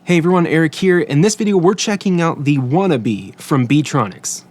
Hey everyone, Eric here. In this video, we're checking out the Wannabee from Beetronics.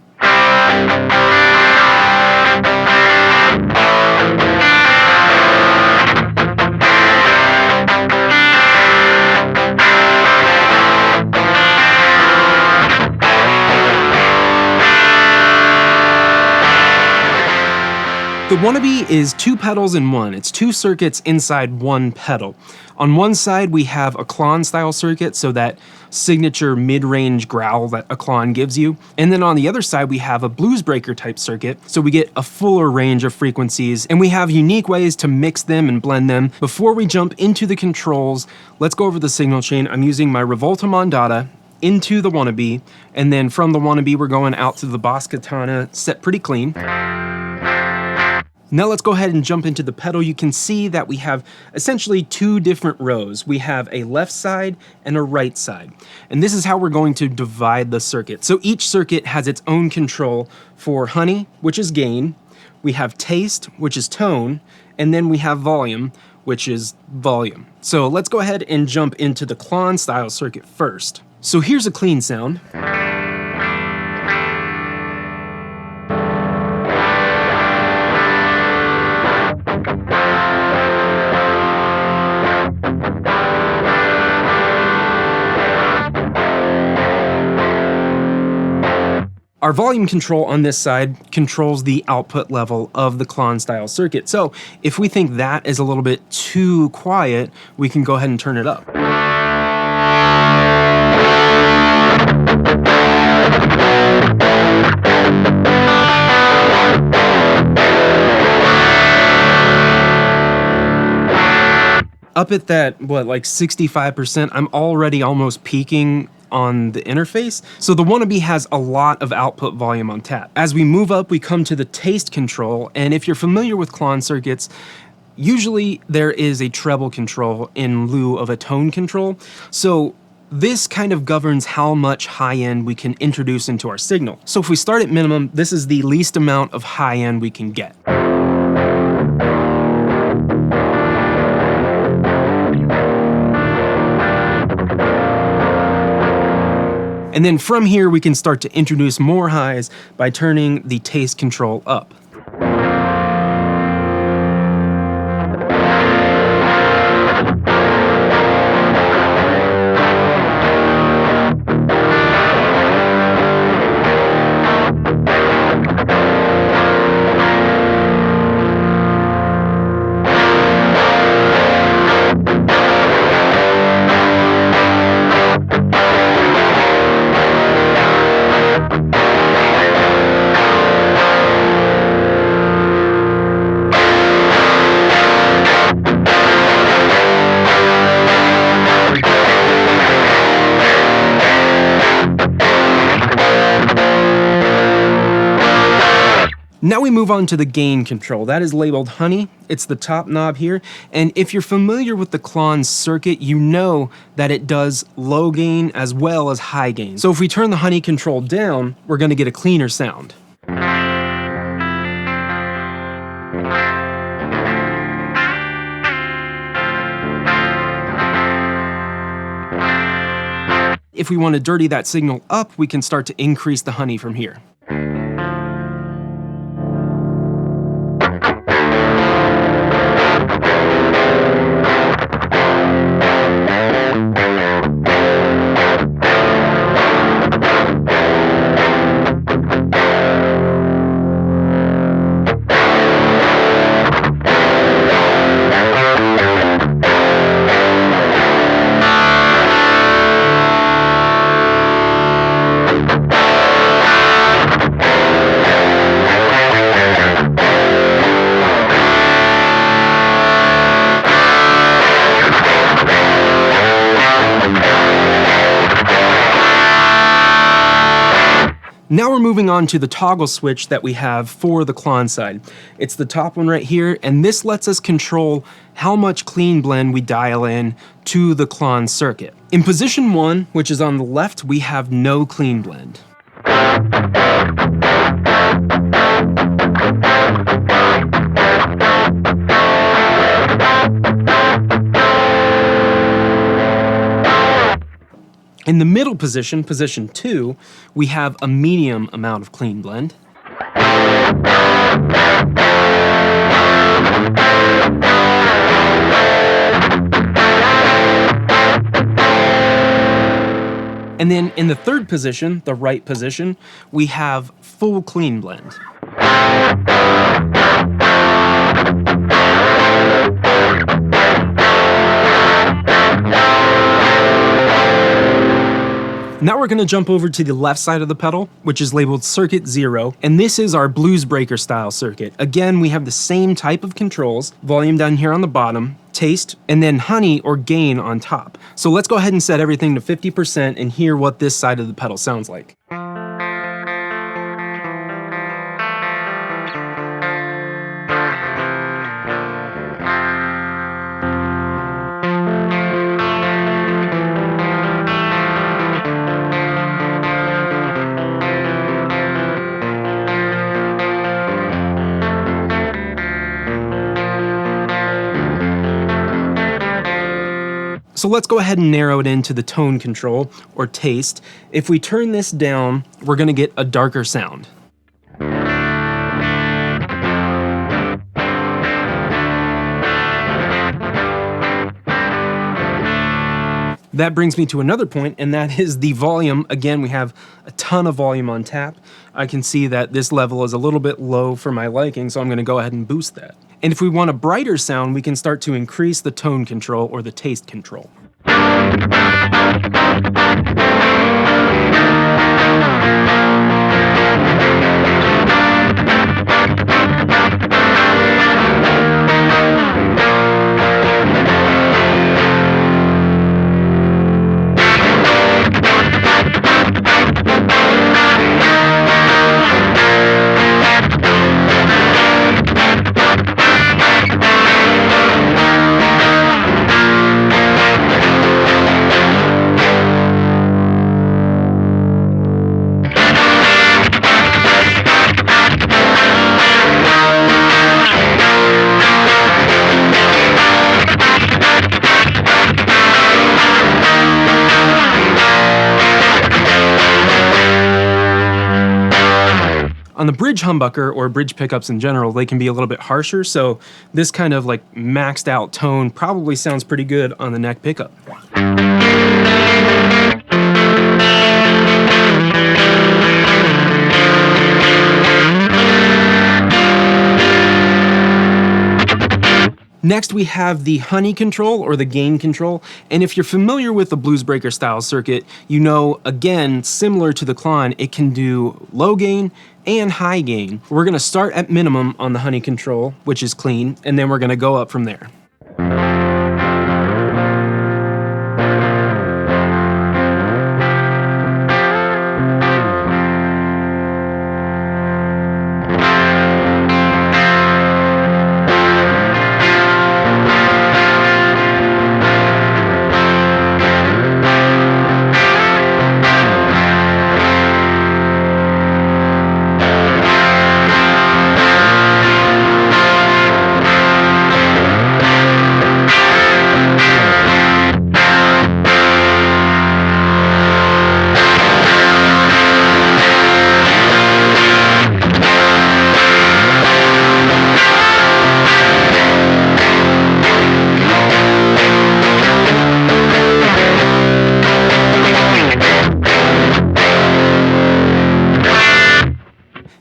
The Wannabee is two pedals in one. It's two circuits inside one pedal. On one side, we have a Klon style circuit, so that signature mid-range growl that a Klon gives you. And then on the other side, we have a blues breaker type circuit, so we get a fuller range of frequencies, and we have unique ways to mix them and blend them. Before we jump into the controls, let's go over the signal chain. I'm using my Revolta Mondata into the Wannabee, and then from the Wannabee, we're going out to the Boss Katana, set pretty clean. Now let's go ahead and jump into the pedal. You can see that we have essentially two different rows. We have a left side and a right side. And this is how we're going to divide the circuit. So each circuit has its own control for honey, which is gain. We have taste, which is tone. And then we have volume, which is volume. So let's go ahead and jump into the Klon style circuit first. So here's a clean sound. Our volume control on this side controls the output level of the Klon style circuit. So if we think that is a little bit too quiet, we can go ahead and turn it up. Up at that, like 65%, I'm already almost peaking on the interface. So the Wannabee has a lot of output volume on tap. As we move up, we come to the taste control, and if you're familiar with Klon circuits, usually there is a treble control in lieu of a tone control. So this kind of governs how much high end we can introduce into our signal. So if we start at minimum, this is the least amount of high end we can get. And then from here, we can start to introduce more highs by turning the taste control up. Now we move on to the gain control. That is labeled honey. It's the top knob here. And if you're familiar with the Klon circuit, you know that it does low gain as well as high gain. So if we turn the honey control down, we're going to get a cleaner sound. If we want to dirty that signal up, we can start to increase the honey from here. Now we're moving on to the toggle switch that we have for the Klon side. It's the top one right here, and this lets us control how much clean blend we dial in to the Klon circuit. In position 1, which is on the left, we have no clean blend. In the middle position, position 2, we have a medium amount of clean blend. And then in the third position, the right position, we have full clean blend. Now we're going to jump over to the left side of the pedal, which is labeled Circuit 0, and this is our blues breaker style circuit. Again, we have the same type of controls, volume down here on the bottom, taste, and then honey or gain on top. So let's go ahead and set everything to 50% and hear what this side of the pedal sounds like. So let's go ahead and narrow it into the tone control, or taste. If we turn this down, we're going to get a darker sound. That brings me to another point, and that is the volume. Again, we have a ton of volume on tap. I can see that this level is a little bit low for my liking, so I'm going to go ahead and boost that. And if we want a brighter sound, we can start to increase the tone control or the taste control. On the bridge humbucker, or bridge pickups in general, they can be a little bit harsher, so this kind of like maxed out tone probably sounds pretty good on the neck pickup. Next, we have the honey control, or the gain control. And if you're familiar with the blues breaker style circuit, you know, again, similar to the Klon, it can do low gain and high gain. We're gonna start at minimum on the honey control, which is clean, and then we're gonna go up from there.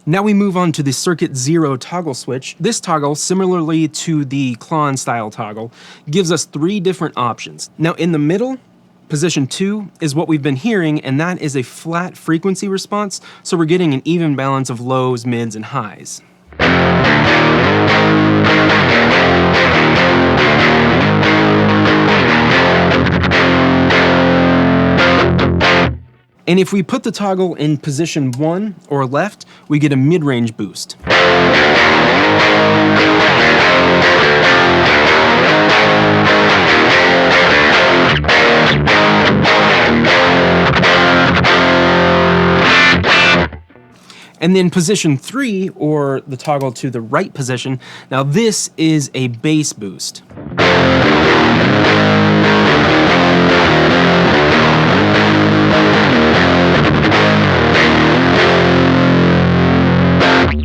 Now we move on to the Circuit 0 toggle switch. This toggle, similarly to the Klon style toggle, gives us 3 different options. Now in the middle, position 2 is what we've been hearing, and that is a flat frequency response, so we're getting an even balance of lows, mids, and highs. And if we put the toggle in position 1 or left, we get a mid-range boost. And then position 3, or the toggle to the right position, now this is a bass boost.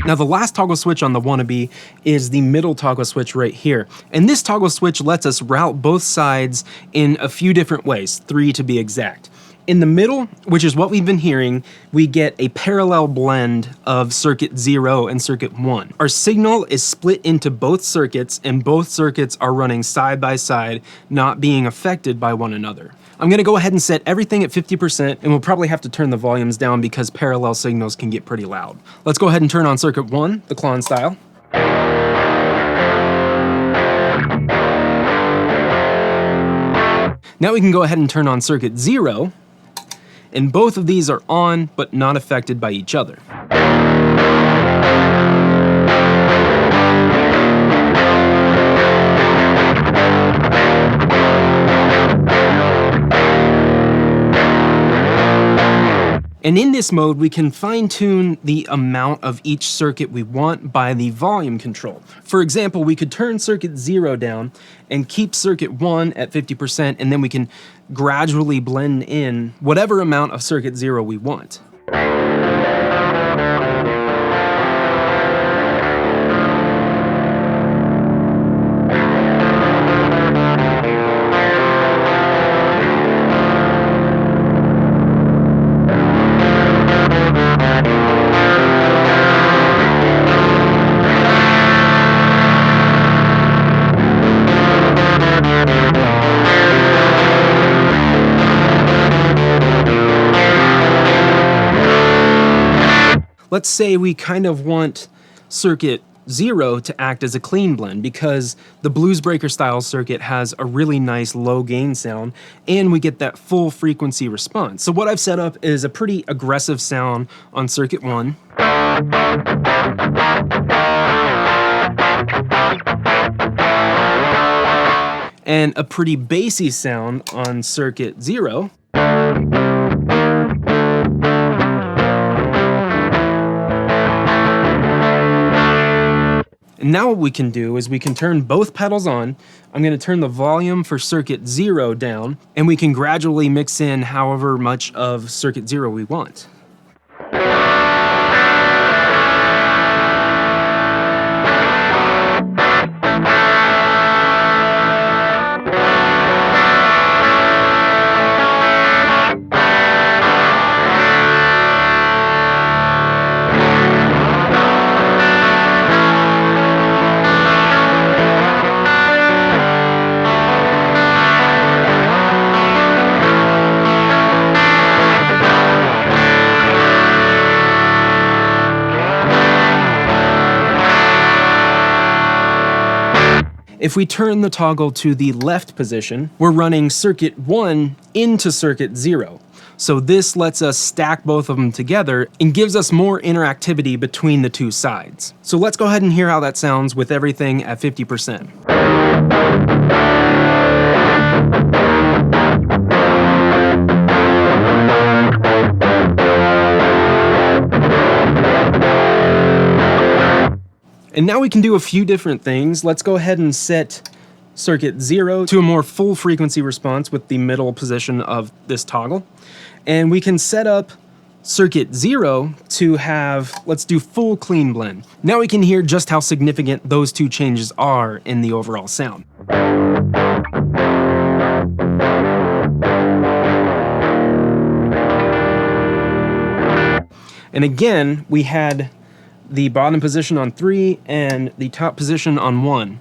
Now the last toggle switch on the Wannabee is the middle toggle switch right here. And this toggle switch lets us route both sides in a few different ways, 3 to be exact. In the middle, which is what we've been hearing, we get a parallel blend of circuit 0 and circuit 1. Our signal is split into both circuits, and both circuits are running side by side, not being affected by one another. I'm gonna go ahead and set everything at 50%, and we'll probably have to turn the volumes down because parallel signals can get pretty loud. Let's go ahead and turn on circuit 1, the clon style. Now we can go ahead and turn on circuit 0, and both of these are on, but not affected by each other. And in this mode, we can fine-tune the amount of each circuit we want by the volume control. For example, we could turn circuit 0 down and keep circuit 1 at 50%, and then we can gradually blend in whatever amount of circuit 0 we want. Let's say we kind of want circuit 0 to act as a clean blend because the blues breaker style circuit has a really nice low gain sound and we get that full frequency response. So what I've set up is a pretty aggressive sound on circuit 1. And a pretty bassy sound on circuit 0. And now what we can do is we can turn both pedals on. I'm going to turn the volume for circuit 0 down, and we can gradually mix in however much of circuit 0 we want. If we turn the toggle to the left position, we're running circuit 1 into circuit 0. So this lets us stack both of them together and gives us more interactivity between the two sides. So let's go ahead and hear how that sounds with everything at 50%. And now we can do a few different things. Let's go ahead and set circuit 0 to a more full frequency response with the middle position of this toggle. And we can set up circuit 0 to have, let's do full clean blend. Now we can hear just how significant those two changes are in the overall sound. And again, we had the bottom position on 3 and the top position on 1.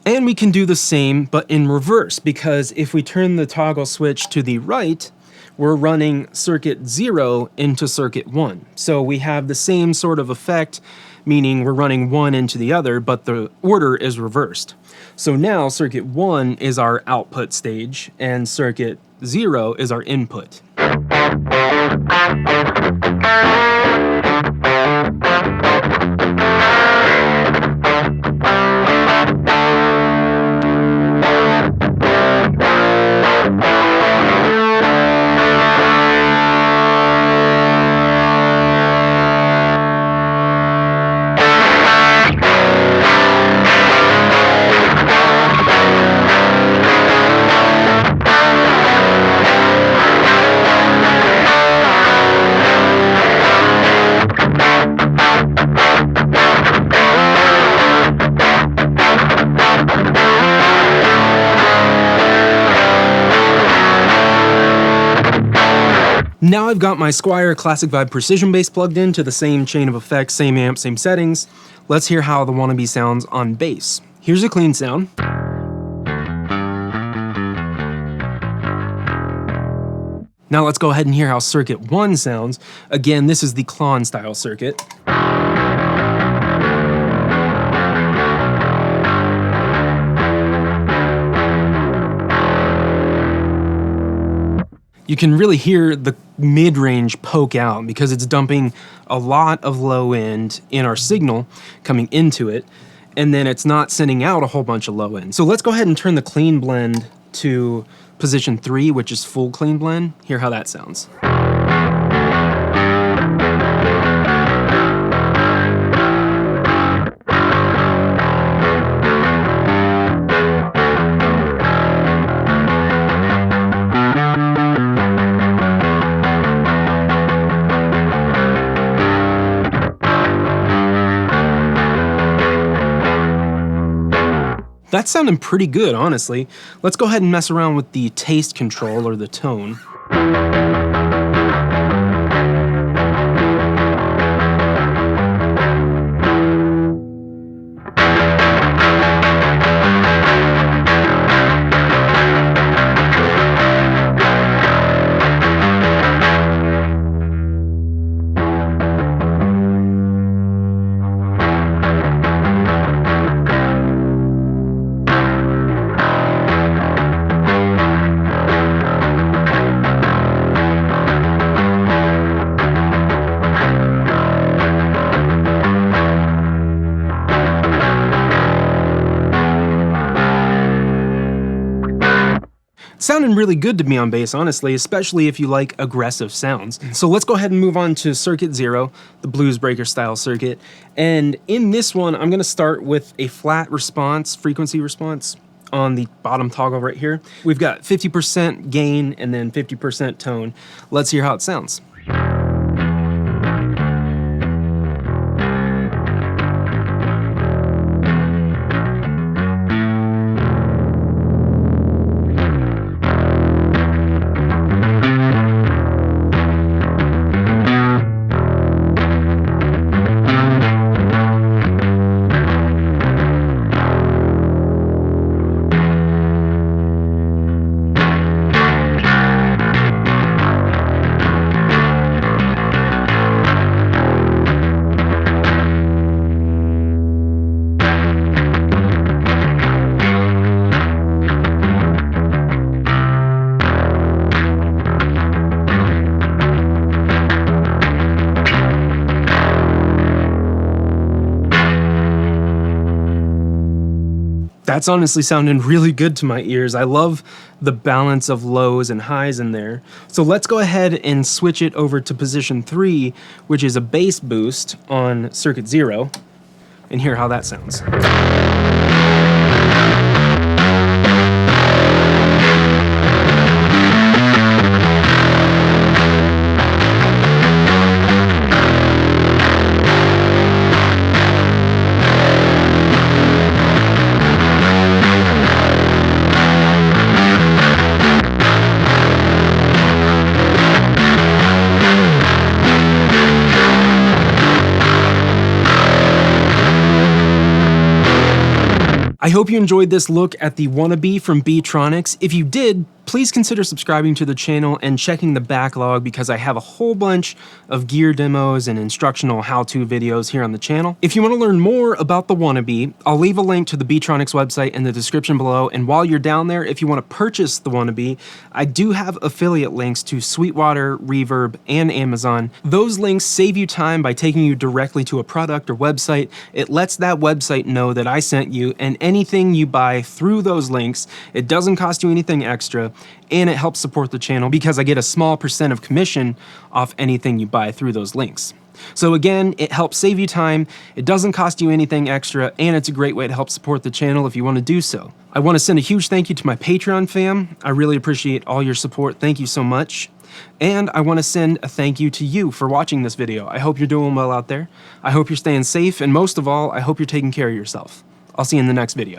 And we can do the same, but in reverse, because if we turn the toggle switch to the right, we're running circuit 0 into circuit 1. So we have the same sort of effect, meaning we're running one into the other, but the order is reversed. So now circuit 1 is our output stage, and circuit 0 is our input. Now I've got my Squier Classic Vibe Precision Bass plugged in to the same chain of effects, same amp, same settings. Let's hear how the Wannabee sounds on bass. Here's a clean sound. Now let's go ahead and hear how circuit 1 sounds. Again, this is the Klon style circuit. You can really hear the mid-range poke out because it's dumping a lot of low end in our signal coming into it, and then it's not sending out a whole bunch of low end. So let's go ahead and turn the clean blend to position 3, which is full clean blend. Hear how that sounds. That's sounding pretty good, honestly. Let's go ahead and mess around with the taste control or the tone. Sounding really good to me on bass, honestly, especially if you like aggressive sounds. So let's go ahead and move on to circuit 0, the blues breaker style circuit. And in this one, I'm gonna start with a flat response, frequency response on the bottom toggle right here. We've got 50% gain and then 50% tone. Let's hear how it sounds. That's honestly sounding really good to my ears. I love the balance of lows and highs in there. So let's go ahead and switch it over to position 3, which is a bass boost on circuit 0, and hear how that sounds. I hope you enjoyed this look at the Wannabee from Beetronics. If you did, please consider subscribing to the channel and checking the backlog because I have a whole bunch of gear demos and instructional how-to videos here on the channel. If you want to learn more about the Wannabee, I'll leave a link to the Beetronics website in the description below, and while you're down there, if you want to purchase the Wannabee, I do have affiliate links to Sweetwater, Reverb, and Amazon. Those links save you time by taking you directly to a product or website. It lets that website know that I sent you, and anything you buy through those links, it doesn't cost you anything extra, and it helps support the channel because I get a small % of commission off anything you buy through those links. So again, it helps save you time, it doesn't cost you anything extra, and it's a great way to help support the channel if you want to do so. I want to send a huge thank you to my Patreon fam. I really appreciate all your support. Thank you so much. And I want to send a thank you to you for watching this video. I hope you're doing well out there. I hope you're staying safe, and most of all, I hope you're taking care of yourself. I'll see you in the next video.